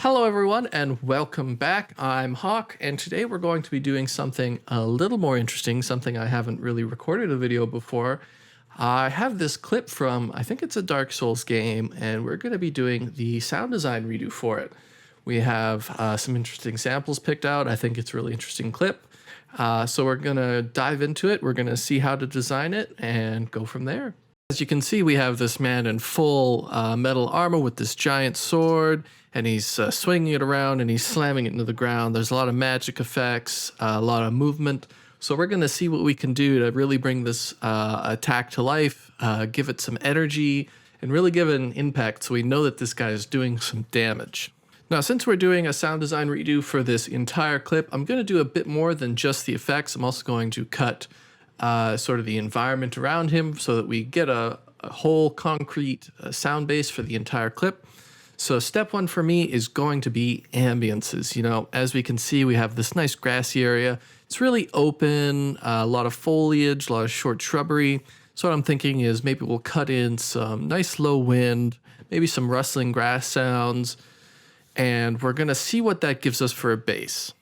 Hello everyone and welcome back. I'm Hawk and today we're going to be doing something a little more interesting, something I haven't really recorded a video before. I have this clip from, I think it's a Dark Souls game, and we're going to be doing the sound design redo for it. We have some interesting samples picked out. I think it's a really interesting clip. So we're going to dive into it. We're going to see how to design it and go from there. As you can see, we have this man in full metal armor with this giant sword, and he's swinging it around and he's slamming it into the ground. There's a lot of magic effects, a lot of movement. So we're going to see what we can do to really bring this attack to life, give it some energy, and really give it an impact so we know that this guy is doing some damage. Now, since we're doing a sound design redo for this entire clip, I'm going to do a bit more than just the effects. I'm also going to cut sort of the environment around him so that we get a whole concrete sound base for the entire clip. So step one for me is going to be ambiances. You know, as we can see, we have this nice grassy area. It's really open, a lot of foliage, a lot of short shrubbery. So what I'm thinking is maybe we'll cut in some nice low wind, maybe some rustling grass sounds, and we're gonna see what that gives us for a base.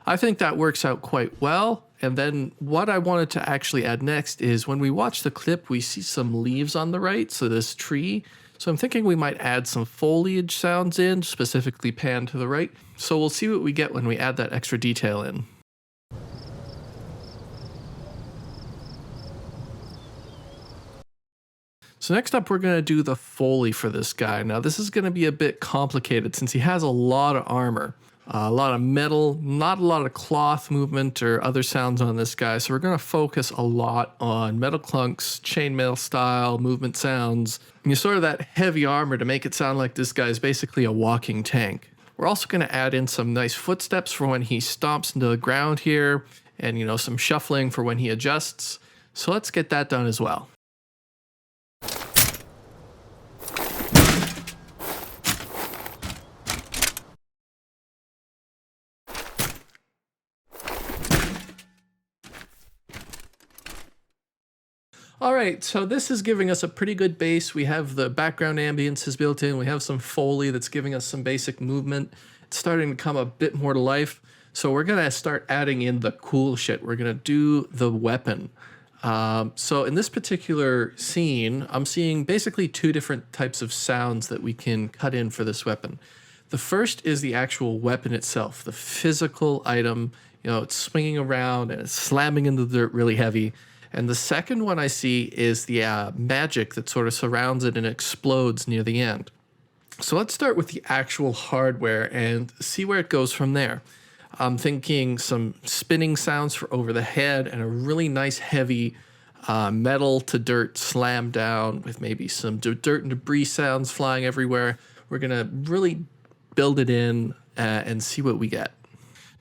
I think that works out quite well. And then what I wanted to actually add next is when we watch the clip, we see some leaves on the right, so this tree. So I'm thinking we might add some foliage sounds in, specifically pan to the right. So we'll see what we get when we add that extra detail in. So next up, we're going to do the Foley for this guy. Now this is going to be a bit complicated since he has a lot of armor. A lot of metal, not a lot of cloth movement or other sounds on this guy. So we're going to focus a lot on metal clunks, chainmail style, movement sounds, and sort of that heavy armor to make it sound like this guy is basically a walking tank. We're also going to add in some nice footsteps for when he stomps into the ground here, and some shuffling for when he adjusts. So let's get that done as well. All right, so this is giving us a pretty good base. We have the background ambience built in. We have some Foley that's giving us some basic movement. It's starting to come a bit more to life. So we're gonna start adding in the cool shit. We're gonna do the weapon. So in this particular scene, I'm seeing basically two different types of sounds that we can cut in for this weapon. The first is the actual weapon itself, the physical item. It's swinging around and it's slamming into the dirt really heavy. And the second one I see is the magic that sort of surrounds it and explodes near the end. So let's start with the actual hardware and see where it goes from there. I'm thinking some spinning sounds for over the head and a really nice heavy metal to dirt slam down with maybe some dirt and debris sounds flying everywhere. We're gonna really build it in and see what we get.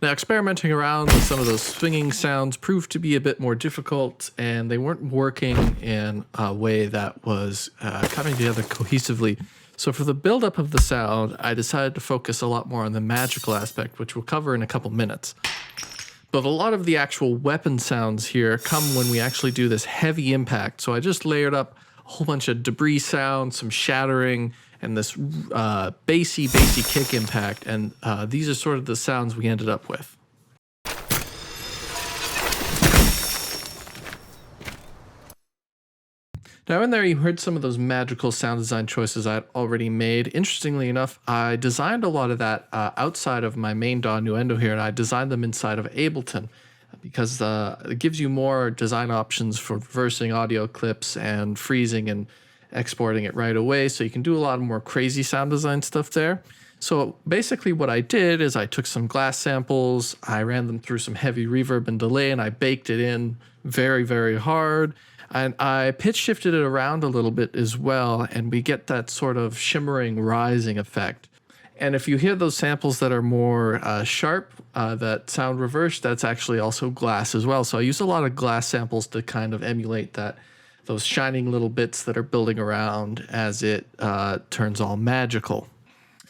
Now, experimenting around with some of those swinging sounds proved to be a bit more difficult, and they weren't working in a way that was coming together cohesively. So for the buildup of the sound, I decided to focus a lot more on the magical aspect, which we'll cover in a couple minutes. But a lot of the actual weapon sounds here come when we actually do this heavy impact. So I just layered up a whole bunch of debris sounds, some shattering, and this bassy kick impact, and these are sort of the sounds we ended up with. Now in there you heard some of those magical sound design choices I'd already made. Interestingly enough, I designed a lot of that outside of my main DAW Nuendo here, and I designed them inside of Ableton because it gives you more design options for reversing audio clips and freezing and exporting it right away, so you can do a lot more crazy sound design stuff there. So basically what I did is I took some glass samples, I ran them through some heavy reverb and delay, and I baked it in very hard, and I pitch shifted it around a little bit as well, and we get that sort of shimmering rising effect. And if you hear those samples that are more sharp, that sound reversed, that's actually also glass as well. So I use a lot of glass samples to kind of emulate that, those shining little bits that are building around as it turns all magical.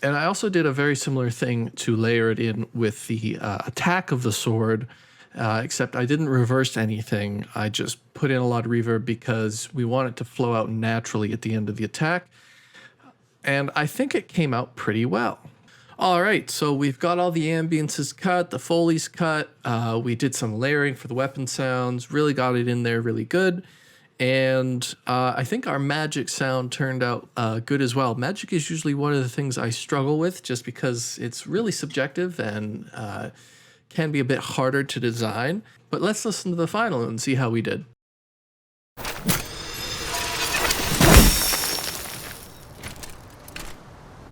And I also did a very similar thing to layer it in with the attack of the sword except I didn't reverse anything. I just put in a lot of reverb because we want it to flow out naturally at the end of the attack. And I think it came out pretty well. All right, so we've got all the ambiences cut, the Foley's cut. We did some layering for the weapon sounds, really got it in there really good. And I think our magic sound turned out good as well. Magic is usually one of the things I struggle with just because it's really subjective and can be a bit harder to design. But let's listen to the final and see how we did.